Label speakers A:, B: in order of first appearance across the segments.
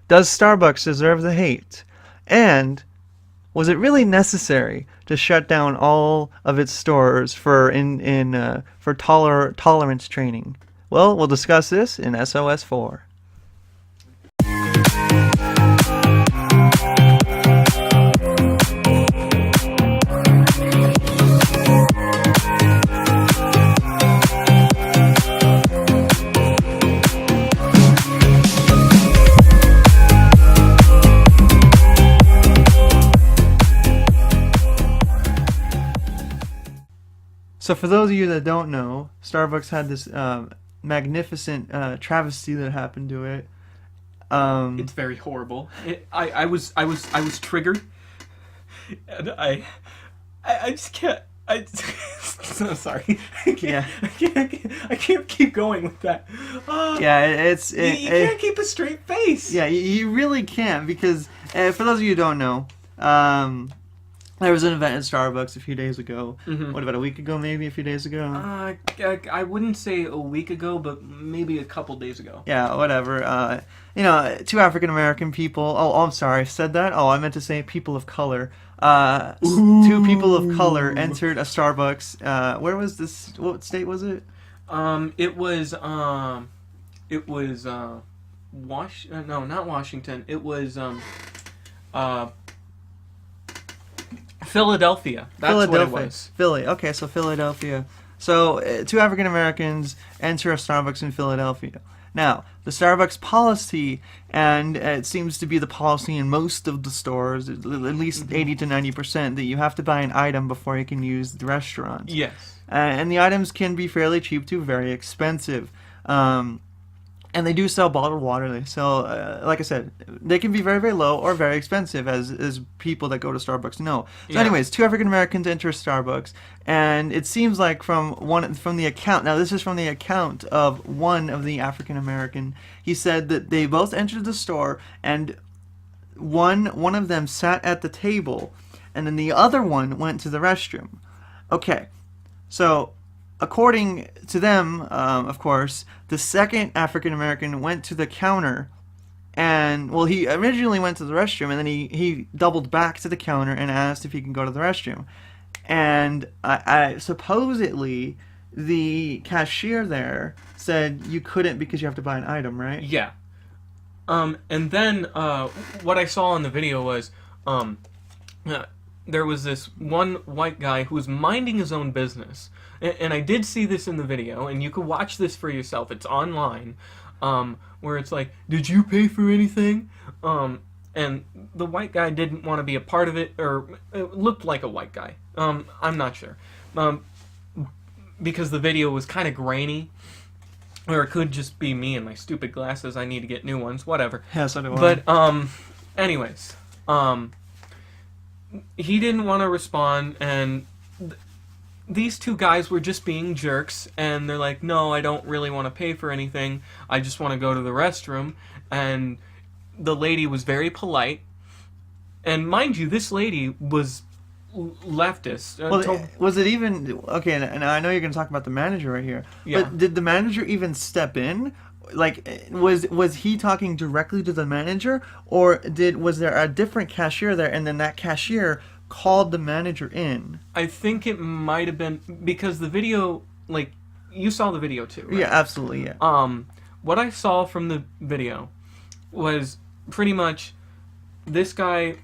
A: Does Starbucks deserve the hate? And was it really necessary to shut down all of its stores for tolerance training? Well, we'll discuss this in SOS 4. So for those of you that don't know, Starbucks had this magnificent travesty that happened to it.
B: It's very horrible. I was triggered, and I just can't. So sorry. I can't keep going with that.
A: Yeah,
B: you can't keep a straight face.
A: Yeah, you really can't, because for those of you who don't know, there was an event at Starbucks a few days ago.
B: Mm-hmm.
A: What, about a week ago, maybe a few days ago?
B: I wouldn't say a week ago, but maybe a couple days ago.
A: Yeah, whatever. Two African American people. Oh, I'm sorry, I said that. Oh, I meant to say people of color. Two people of color entered a Starbucks. Where was this? What state was it?
B: It was no, not Washington. It was Philadelphia. That's what it was.
A: Philly. Okay, so Philadelphia. So two African Americans enter a Starbucks in Philadelphia. Now, the Starbucks policy, and it seems to be the policy in most of the stores, at least 80 to 90%, that you have to buy an item before you can use the restaurant.
B: Yes.
A: And the items can be fairly cheap to very expensive. And they do sell bottled water. They sell, like I said, they can be very, very low or very expensive, as people that go to Starbucks know. So anyways, two African Americans enter Starbucks, and it seems like from the account, now this is from the account of one of the African American, he said that they both entered the store, and one of them sat at the table, and then the other one went to the restroom. Okay, so according to them, of course, the second African American went to the counter, and well, he originally went to the restroom, and then he doubled back to the counter and asked if he can go to the restroom. And I supposedly the cashier there said you couldn't because you have to buy an item, right?
B: Yeah. And then what I saw on the video was there was this one white guy who was minding his own business. And I did see this in the video, and you can watch this for yourself. It's online, where it's like, did you pay for anything? And the white guy didn't want to be a part of it, or it looked like a white guy. I'm not sure. Because the video was kind of grainy, or it could just be me and my stupid glasses. I need to get new ones, whatever.
A: Yeah, so do I.
B: But, anyways, he didn't want to respond, and these two guys were just being jerks, and they're like, no, I don't really want to pay for anything. I just want to go to the restroom. And the lady was very polite. And mind you, this lady was leftist.
A: Was it even... Okay, and I know you're going to talk about the manager right here.
B: Yeah.
A: But did the manager even step in? Like, was he talking directly to the manager? Or was there a different cashier there, and then that cashier called the manager in?
B: I think it might have been because the video, like, you saw the video too, right?
A: Yeah, absolutely, yeah.
B: What I saw from the video was pretty much this guy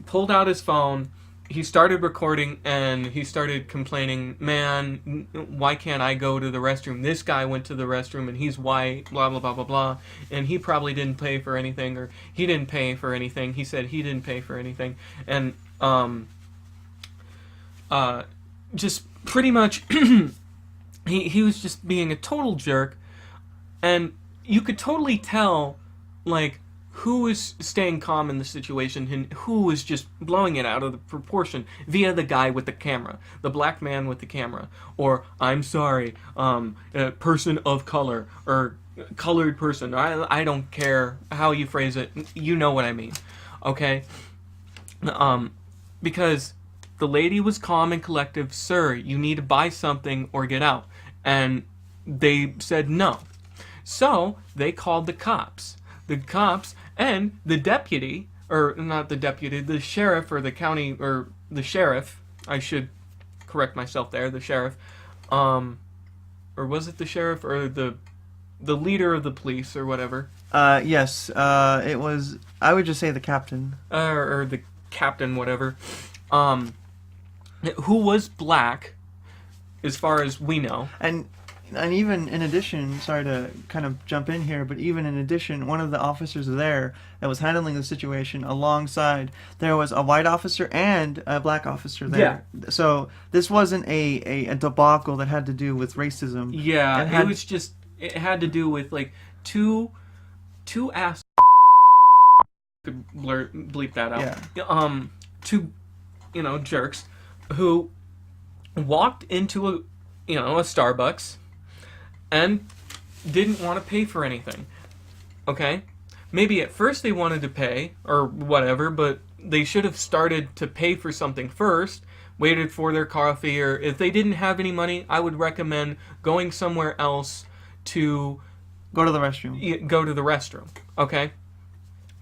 B: pulled out his phone, he started recording, and he started complaining, man, why can't I go to the restroom? This guy went to the restroom, and he's white, blah, blah, blah, blah, blah, and he probably didn't pay for anything, or he didn't pay for anything. He said he didn't pay for anything, and just pretty much he was just being a total jerk, and you could totally tell, like, who was staying calm in the situation and who was just blowing it out of the proportion via the guy with the camera, the black man with the camera, or I'm sorry, a person of color, or colored person. I don't care how you phrase it. You know what I mean, okay? Because the lady was calm and collective. Sir, you need to buy something or get out. And they said no. So they called the cops. The cops And the deputy, or not the deputy, the sheriff or the county, or the sheriff, I should correct myself there, the sheriff, or was it the sheriff or the leader of the police or whatever?
A: Yes, it was. I would just say the captain.
B: Or the captain, whatever. Who was black, as far as we know.
A: And even in addition, sorry to kind of jump in here, but even in addition, one of the officers there that was handling the situation alongside, there was a white officer and a black officer there. Yeah. So this wasn't a debacle that had to do with racism.
B: Yeah, it had to do with like two ass. Could bleep that out.
A: Yeah.
B: Two, jerks who walked into a Starbucks and didn't want to pay for anything. Okay? Maybe at first they wanted to pay or whatever, but they should have started to pay for something first, waited for their coffee, or if they didn't have any money, I would recommend going somewhere else to
A: go to the restroom.
B: Okay?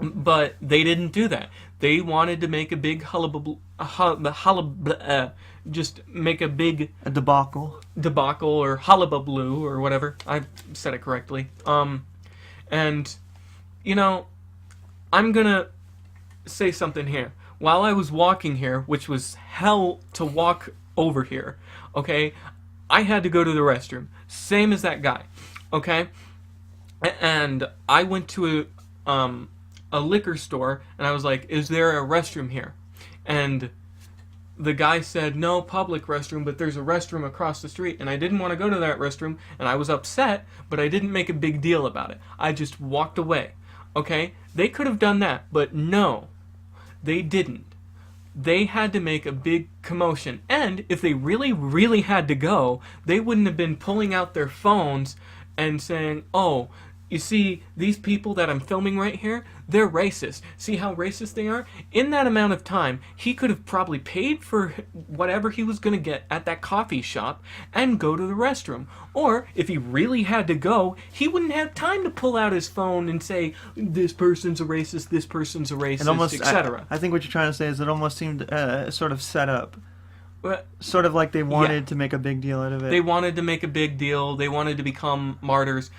B: But they didn't do that. They wanted to make a big just make a big
A: debacle
B: or hullabaloo or whatever. I said it correctly. And I'm gonna say something here. While I was walking here, which was hell to walk over here, okay, I had to go to the restroom. Same as that guy, okay? And I went to a liquor store, and I was like, is there a restroom here? And the guy said, no public restroom, but there's a restroom across the street. And I didn't want to go to that restroom, and I was upset, but I didn't make a big deal about it. I just walked away, okay? They could have done that, but no, they didn't. They had to make a big commotion. And if they really, really had to go, they wouldn't have been pulling out their phones and saying, oh, you see, these people that I'm filming right here, they're racist. See how racist they are? In that amount of time, he could have probably paid for whatever he was going to get at that coffee shop and go to the restroom. Or, if he really had to go, he wouldn't have time to pull out his phone and say, this person's a racist, etc.
A: I think what you're trying to say is it almost seemed sort of set up. Sort of like they wanted to make a big deal out of it.
B: They wanted to make a big deal. They wanted to become martyrs.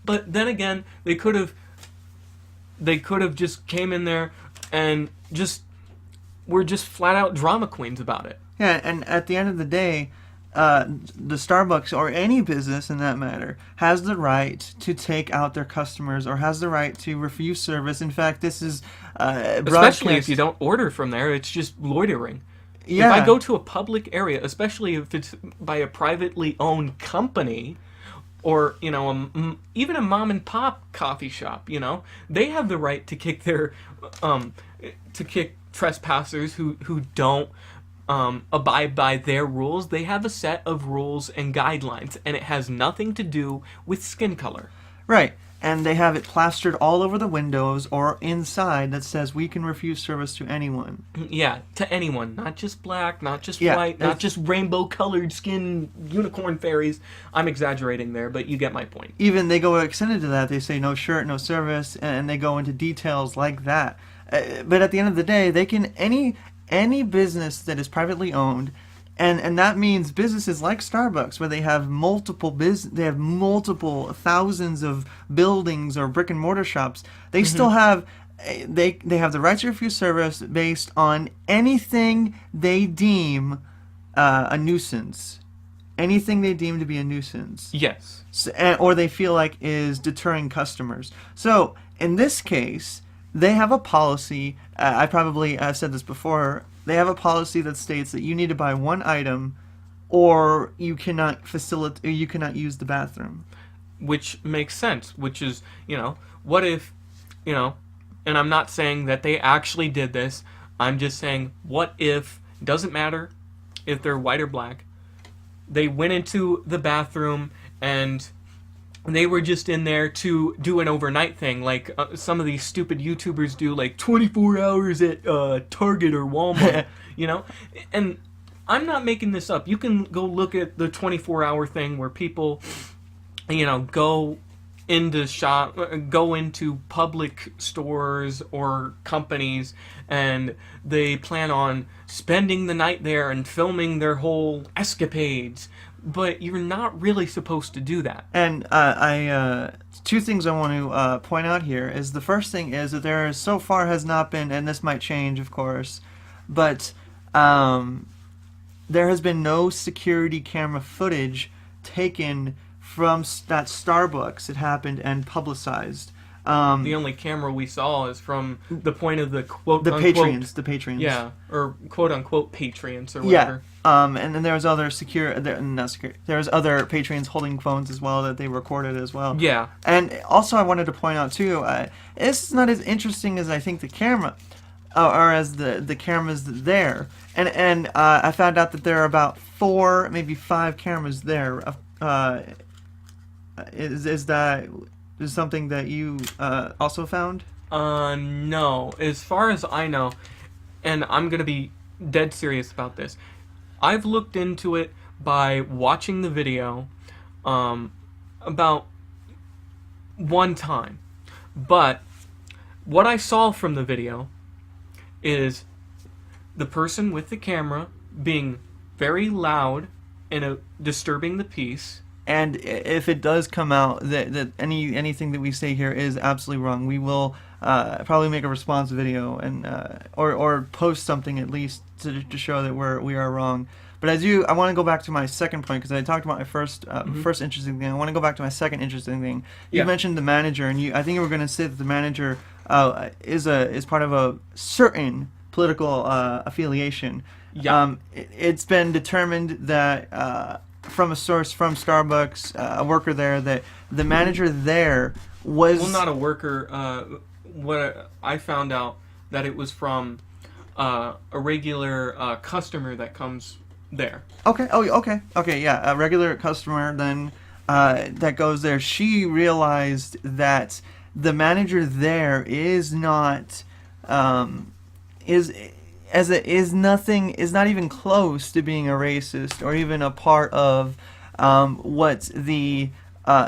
B: But then again, they could have just came in there and were just flat out drama queens about it.
A: Yeah, and at the end of the day, the Starbucks or any business in that matter has the right to take out their customers or has the right to refuse service. In fact, this is
B: especially if you don't order from there, it's just loitering.
A: Yeah.
B: If I go to a public area, especially if it's by a privately owned company, or even a mom and pop coffee shop, they have the right to kick their to kick trespassers who don't abide by their rules. They have a set of rules and guidelines, and it has nothing to do with skin color.
A: Right. And they have it plastered all over the windows or inside that says we can refuse service to anyone.
B: Yeah, to anyone. Not just black, not just white, not just rainbow-colored skin unicorn fairies. I'm exaggerating there, but you get my point.
A: Even they go extended to that. They say no shirt, no service, and they go into details like that. But at the end of the day, they can any business that is privately owned. And that means businesses like Starbucks, where they have multiple thousands of buildings or brick and mortar shops. They still have they have the right to refuse service based on anything they deem a nuisance, anything they deem to be a nuisance.
B: Yes.
A: Or they feel like is deterring customers. So in this case, they have a policy. I probably said this before. They have a policy that states that you need to buy one item, or you cannot use the bathroom.
B: Which makes sense. Which is, what if, and I'm not saying that they actually did this. I'm just saying, what if, doesn't matter if they're white or black, they went into the bathroom and they were just in there to do an overnight thing, like some of these stupid YouTubers do, like 24 hours at Target or Walmart, And I'm not making this up. You can go look at the 24-hour thing where people, go go into public stores or companies, and they plan on spending the night there and filming their whole escapades. But you're not really supposed to do that.
A: And two things I want to point out here is the first thing is that there so far has not been, and this might change, of course, but there has been no security camera footage taken from that Starbucks. It happened and publicized.
B: The only camera we saw is from the point of the quote
A: the
B: unquote
A: patrons.
B: Yeah, or quote unquote patrons or whatever.
A: Yeah. And then there was other there was other patrons holding phones as well that they recorded as well.
B: Yeah.
A: And also I wanted to point out too, it's not as interesting as I think the camera, or as the cameras there. And I found out that there are about 4, maybe 5 cameras there. Is that something that you also found?
B: No. As far as I know, and I'm gonna be dead serious about this, I've looked into it by watching the video about one time. But what I saw from the video is the person with the camera being very loud and disturbing the peace.
A: And if it does come out that anything that we say here is absolutely wrong, we will probably make a response video and or post something at least to show that we are wrong. But I want to go back to my second point, because I talked about my first interesting thing. I want to go back to my second interesting thing. You mentioned the manager, and I think you were going to say that the manager is part of a certain political affiliation.
B: Yeah.
A: It's been determined that from a source from Starbucks, a worker there, that the manager there was...
B: Well, not a worker. What I found out that it was from a regular customer that comes there.
A: Okay. Oh, okay. Yeah, a regular customer then that goes there. She realized that the manager there is not is not even close to being a racist or even a part of what the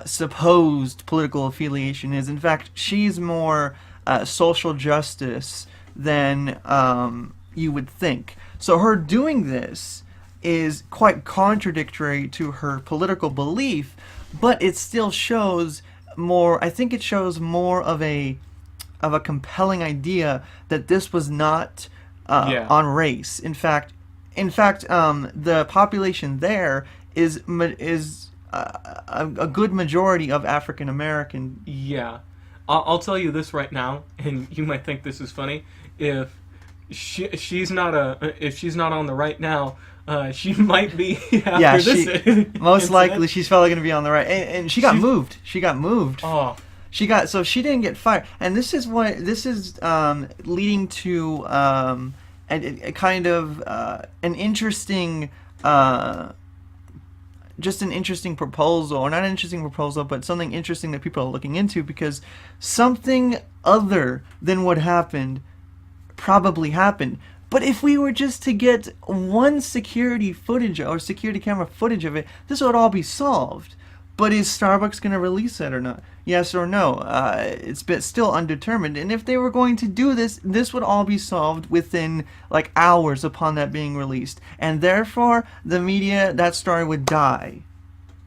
A: supposed political affiliation is. In fact, she's more social justice than you would think. So her doing this is quite contradictory to her political belief, but it still shows more. I think it shows more of a compelling idea that this was not on race. In fact, the population there is a good majority of African American.
B: Yeah, I'll tell you this right now, and you might think this is funny. If she's not on the right now, she might be after this.
A: Most likely she's probably going to be on the right. And she got moved.
B: Oh.
A: She didn't get fired. And this is leading to a kind of an interesting just an interesting proposal, or not an interesting proposal, but something interesting that people are looking into, because something other than what happened probably happened. But if we were just to get one security camera footage of it, this would all be solved. But is Starbucks going to release it or not? Yes or no? It's still undetermined. And if they were going to do this, this would all be solved within like hours upon that being released. And therefore, the media, that story would die.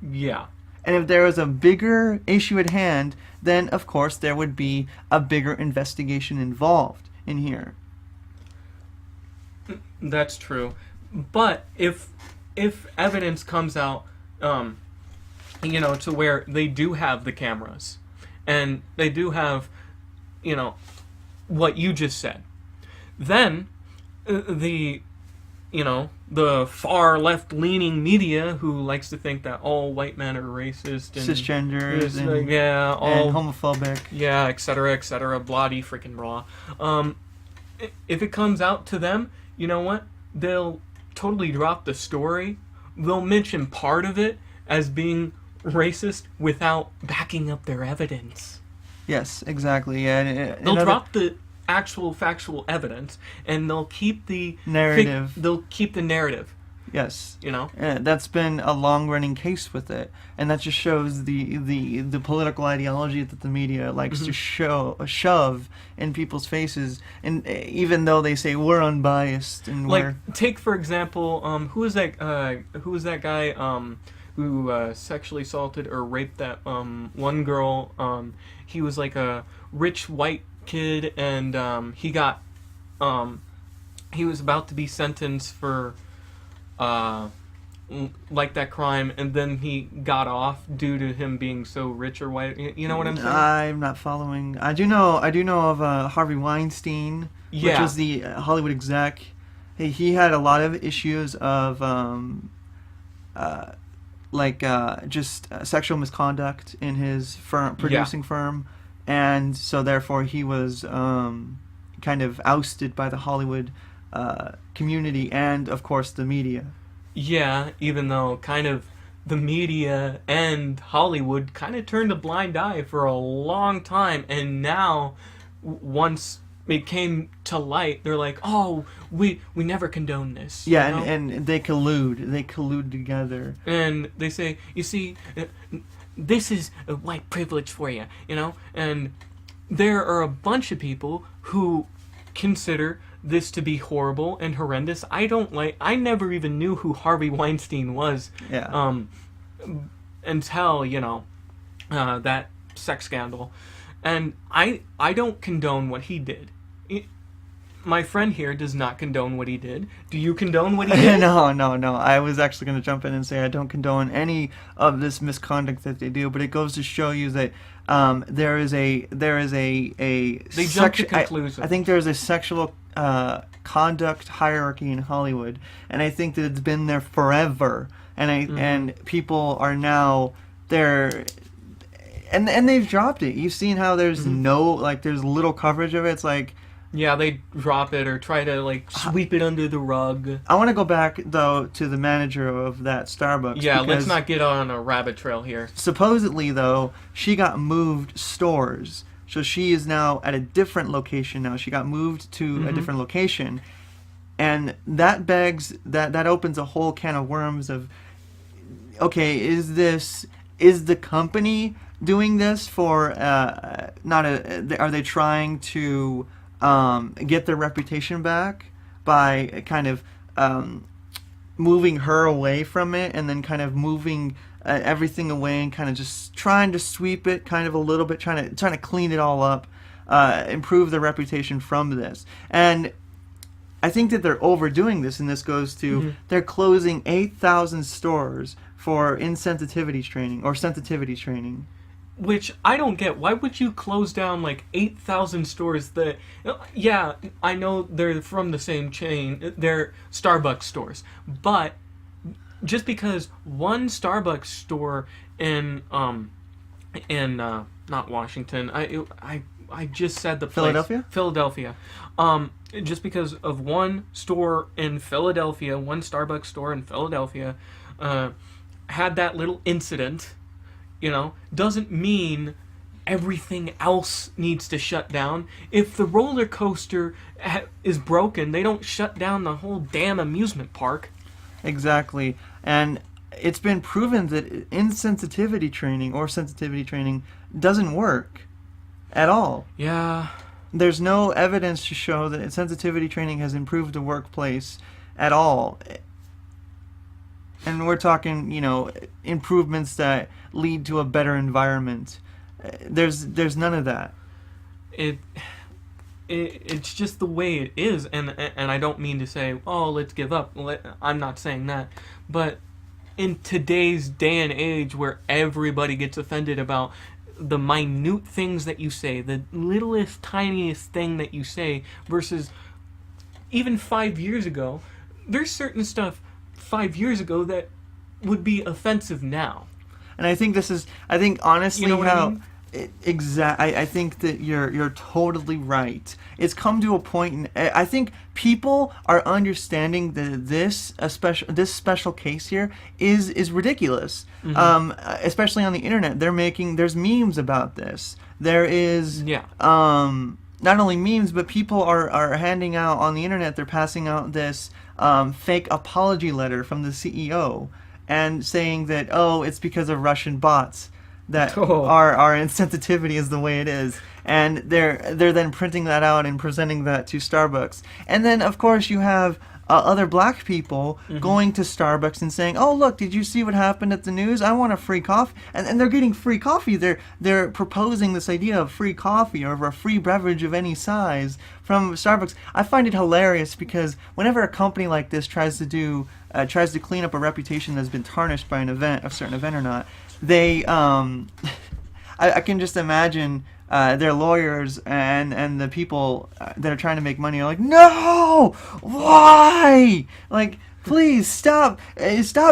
B: Yeah.
A: And if there was a bigger issue at hand, then of course there would be a bigger investigation involved in here.
B: That's true. But if evidence comes out, to where they do have the cameras, and they do have, what you just said, then the far left-leaning media, who likes to think that all white men are racist and
A: cisgenders
B: and
A: homophobic,
B: et cetera, bloody freaking blah. If it comes out to them, you know what? They'll totally drop the story. They'll mention part of it as being racist without backing up their evidence.
A: Yes, exactly. Yeah,
B: they'll drop the actual factual evidence, and they'll keep the
A: narrative.
B: They'll keep the narrative.
A: Yes.
B: You know?
A: That's been a long-running case with it, and that just shows the political ideology that the media likes to shove in people's faces, and even though they say we're unbiased and
B: Like,
A: we're
B: take for example, who was that guy who sexually assaulted or raped that one girl? He was like a rich white kid, and he was about to be sentenced for like that crime, and then he got off due to him being so rich or white. You know what I'm saying?
A: I'm not following. I do know of Harvey Weinstein, which
B: Yeah.
A: was the Hollywood exec. He had a lot of issues of just sexual misconduct in his producing firm, and so therefore he was kind of ousted by the Hollywood community and, of course, the media.
B: Yeah, even though kind of the media and Hollywood kind of turned a blind eye for a long time, and now once it came to light, they're like, "Oh, we never condone this."
A: Yeah,
B: you know?
A: and they collude together.
B: And they say, "You see, this is a white privilege for you," you know? And there are a bunch of people who consider this to be horrible and horrendous. I never even knew who Harvey Weinstein was.
A: Yeah.
B: Until, that sex scandal. And I don't condone what he did. My friend here does not condone what he did. Do you condone what he did?
A: No. I was actually going to jump in and say I don't condone any of this misconduct that they do, but it goes to show you that there is a
B: They jump to conclusions.
A: I think there is a sexual conduct hierarchy in Hollywood, and I think that it's been there forever. And people are now there. And they've dropped it. You've seen how there's there's little coverage of it. It's like,
B: yeah, they drop it or try to sweep it under the rug.
A: I want to go back though to the manager of that Starbucks.
B: Yeah, let's not get on a rabbit trail here.
A: Supposedly though, she got moved stores. So she is now at a different location now. She got moved to a different location. And that opens a whole can of worms of, okay, is the company doing this for are they trying to get their reputation back by kind of moving her away from it, and then kind of moving everything away and kind of just trying to sweep it kind of a little bit, trying to clean it all up, improve their reputation from this. And I think that they're overdoing this, and this goes to they're closing 8,000 stores for insensitivity training or sensitivity training.
B: Which I don't get. Why would you close down 8,000 stores that... Yeah, I know they're from the same chain. They're Starbucks stores. But just because one Starbucks store in not Washington, I just said the place. Philadelphia. Just because of one store in Philadelphia, one Starbucks store in Philadelphia, had that little incident, doesn't mean everything else needs to shut down. If the roller coaster is broken, they don't shut down the whole damn amusement park.
A: Exactly. And it's been proven that insensitivity training or sensitivity training doesn't work at all.
B: Yeah.
A: There's no evidence to show that sensitivity training has improved the workplace at all. And we're talking, improvements that lead to a better environment. There's none of that.
B: It's just the way it is, and I don't mean to say, oh, let's give up. I'm not saying that, but in today's day and age, where everybody gets offended about the minute things that you say, the littlest, tiniest thing that you say, versus even 5 years ago, there's certain stuff 5 years ago that would be offensive now.
A: And I think honestly,
B: you know what I mean?
A: I think that you're totally right. It's come to a point, I think people are understanding that this special case here is ridiculous. Especially on the internet, there's memes about this. There is not only memes, but people are handing out on the internet, they're passing out this fake apology letter from the CEO and saying that, oh, it's because of Russian bots that
B: Oh.
A: our insensitivity is the way it is. And they're then printing that out and presenting that to Starbucks. And then, of course, you have other black people going to Starbucks and saying, "Oh, look, did you see what happened at the news? I want a free coffee." And they're getting free coffee. They're proposing this idea of free coffee or of a free beverage of any size from Starbucks. I find it hilarious because whenever a company like this tries to clean up a reputation that's been tarnished by a certain event or not, they I can just imagine their lawyers and the people that are trying to make money are like, no, why? Like, please stop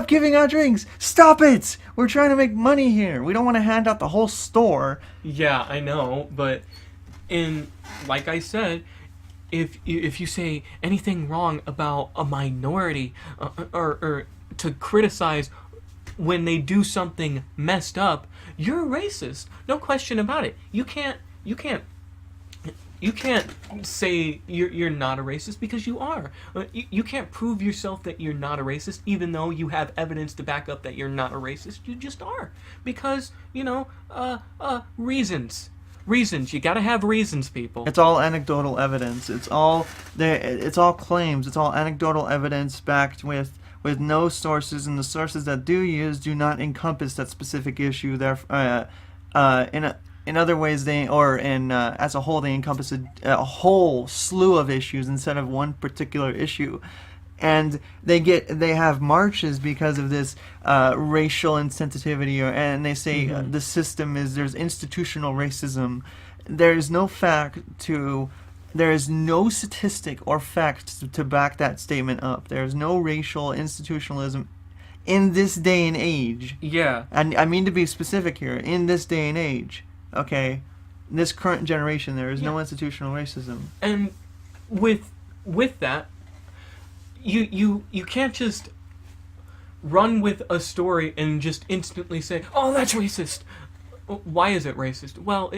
A: giving out drinks. Stop it. We're trying to make money here. We don't want to hand out the whole store.
B: Yeah, I know, but like I said, if you say anything wrong about a minority or to criticize when they do something messed up, you're a racist. No question about it. You can't say you're not a racist because you are. You can't prove yourself that you're not a racist even though you have evidence to back up that you're not a racist. You just are. Because, reasons. Reasons. You gotta have reasons, people.
A: It's all anecdotal evidence. It's all claims. It's all anecdotal evidence backed with no sources, and the sources that do use do not encompass that specific issue. In other ways, as a whole, they encompass a whole slew of issues instead of one particular issue. And they have marches because of this racial insensitivity, and they say the system there's institutional racism. There's no there is no statistic or fact to back that statement up. There is no racial institutionalism in this day and age.
B: Yeah.
A: And I mean to be specific here. In this day and age, okay, this current generation, there is no institutional racism.
B: And with that, you can't just run with a story and just instantly say, "Oh, that's racist." Why is it racist? Well,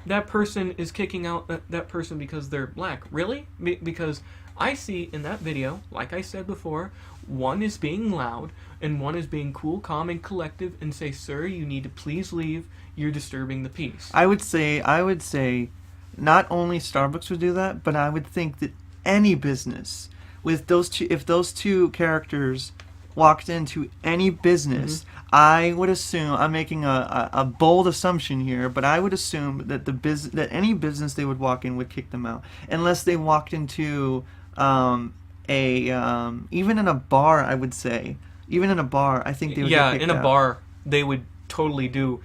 B: that person is kicking out that person because they're black. Really? Because I see in that video, like I said before, one is being loud and one is being cool, calm, and collective and say, "Sir, you need to please leave. You're disturbing the peace."
A: I would say not only Starbucks would do that, but I would think that any business with if those two characters walked into any business, I would assume, I'm making a bold assumption here, but I would assume that that any business they would walk in would kick them out, unless they walked into even in a bar. I would say even in a bar, I think they would get kicked
B: in a
A: out.
B: bar they would totally do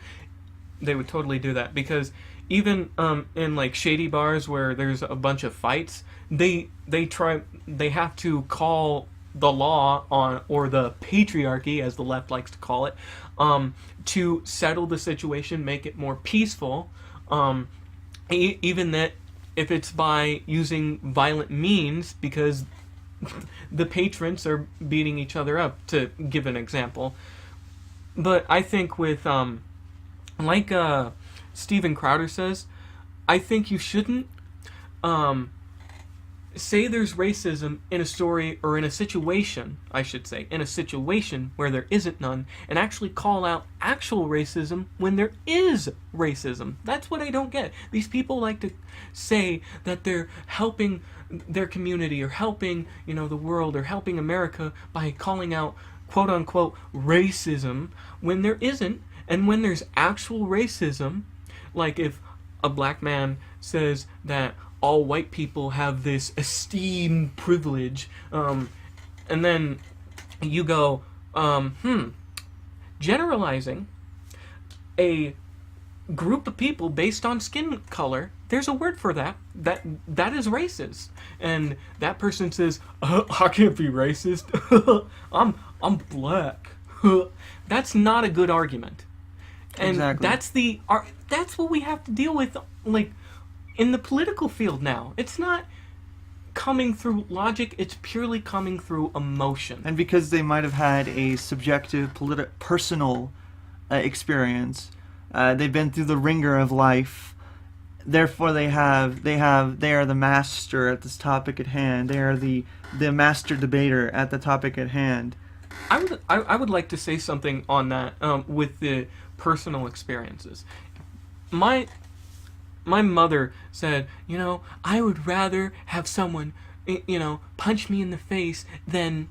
B: that, because even in like shady bars where there's a bunch of fights, they have to call the law on, or the patriarchy as the left likes to call it, to settle the situation, make it more peaceful, even that if it's by using violent means, because the patrons are beating each other up, to give an example. But I think with like Steven Crowder says, I think you shouldn't say there's racism in a story, or in a situation, I should say, in a situation where there isn't none, and actually call out actual racism when there is racism. That's what I don't get. These people like to say that they're helping their community, or helping, the world, or helping America by calling out quote-unquote racism when there isn't. And when there's actual racism, like if a black man says that all white people have this esteemed privilege, and then you go, generalizing a group of people based on skin color, there's a word for that is racist. And that person says, I can't be racist. I'm black. That's not a good argument. And
A: Exactly.
B: that's what we have to deal with, like, in the political field now. It's not coming through logic, it's purely coming through emotion.
A: And because they might have had a subjective, personal experience, they've been through the ringer of life, therefore they are the master at this topic at hand. They are the master debater at the topic at hand.
B: I would like to say something on that with the personal experiences. My mother said, I would rather have someone, punch me in the face than,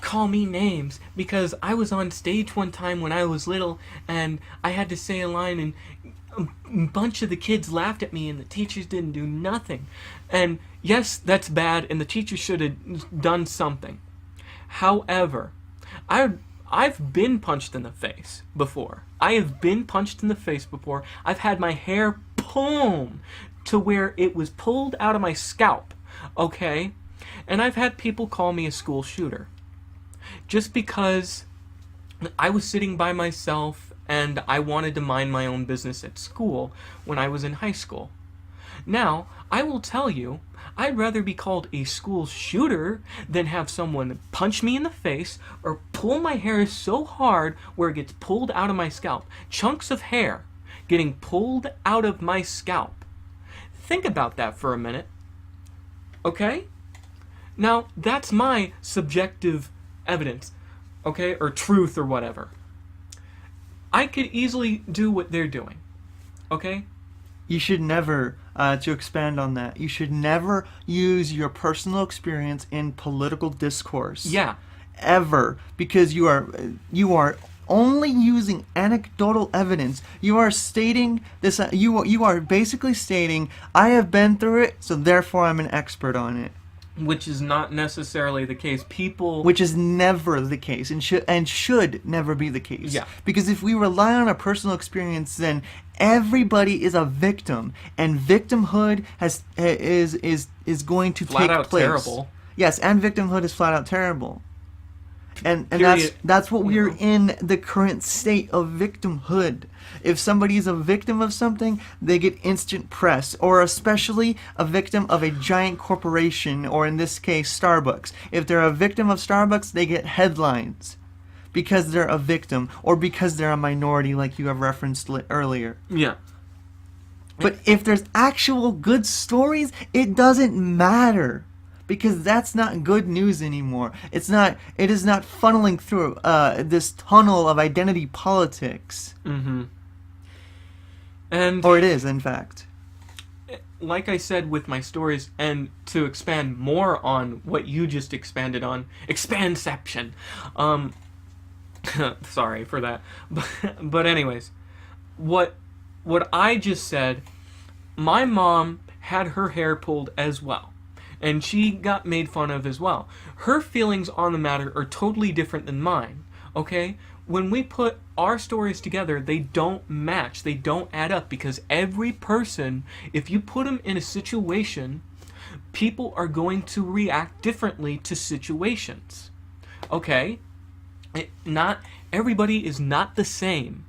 B: call me names, because I was on stage one time when I was little and I had to say a line and a bunch of the kids laughed at me and the teachers didn't do nothing. And yes, that's bad and the teacher should have done something. However, I've been punched in the face before. I've had my hair pulled to where it was pulled out of my scalp, okay? And I've had people call me a school shooter. Just because I was sitting by myself and I wanted to mind my own business at school when I was in high school. Now, I will tell you, I'd rather be called a school shooter than have someone punch me in the face or pull my hair so hard where it gets pulled out of my scalp. Chunks of hair getting pulled out of my scalp. Think about that for a minute. Okay? Now, that's my subjective evidence, okay? Or truth or whatever. I could easily do what they're doing, okay?
A: You should never, to expand on that, you should never use your personal experience in political discourse.
B: Yeah.
A: Ever. Because you are only using anecdotal evidence. You are stating this, you are basically stating, I have been through it, so therefore I'm an expert on it.
B: Which is not necessarily the case.
A: Which is never the case, and should never be the case.
B: Yeah.
A: Because if we rely on a personal experience, then everybody is a victim, and victimhood is going to
B: flat
A: take
B: out
A: place.
B: Terrible.
A: Yes, and victimhood is flat out terrible. And
B: Period.
A: that's what we're in the current state of victimhood. If somebody is a victim of something, they get instant press, or especially a victim of a giant corporation, or in this case, Starbucks. If they're a victim of Starbucks, they get headlines because they're a victim, or because they're a minority, like you have referenced earlier.
B: Yeah.
A: But if there's actual good stories, it doesn't matter. Because that's not good news anymore. It is not funneling through this tunnel of identity politics.
B: Mm-hmm.
A: Or it is, in fact.
B: Like I said with my stories, and to expand more on what you just expanded on, expanception. Sorry for that. But anyways, what I just said, my mom had her hair pulled as well. And she got made fun of as well. Her feelings on the matter are totally different than mine, okay? When we put our stories together, they don't match. They don't add up, because every person, if you put them in a situation, people are going to react differently to situations, okay? Not everybody is not the same,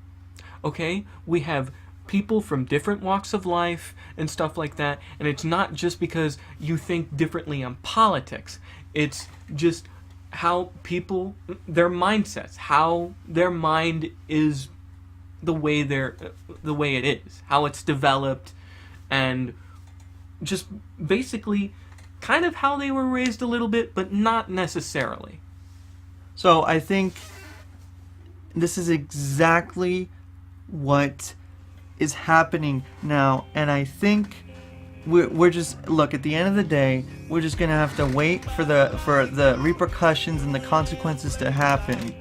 B: okay? We have people from different walks of life and stuff like that, and it's not just because you think differently on politics. It's just how people, their mindsets, how their mind is the way it is, how it's developed, and just basically kind of how they were raised a little bit, but not necessarily.
A: So I think this is exactly what is happening now, and I think we're just, look, at the end of the day, we're just gonna have to wait for the repercussions and the consequences to happen.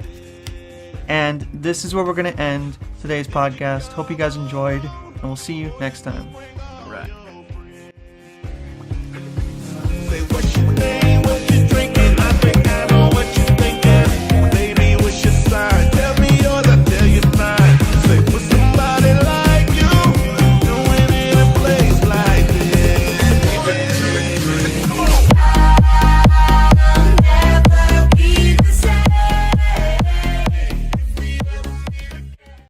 A: And this is where we're gonna end today's podcast. Hope you guys enjoyed, and we'll see you next time.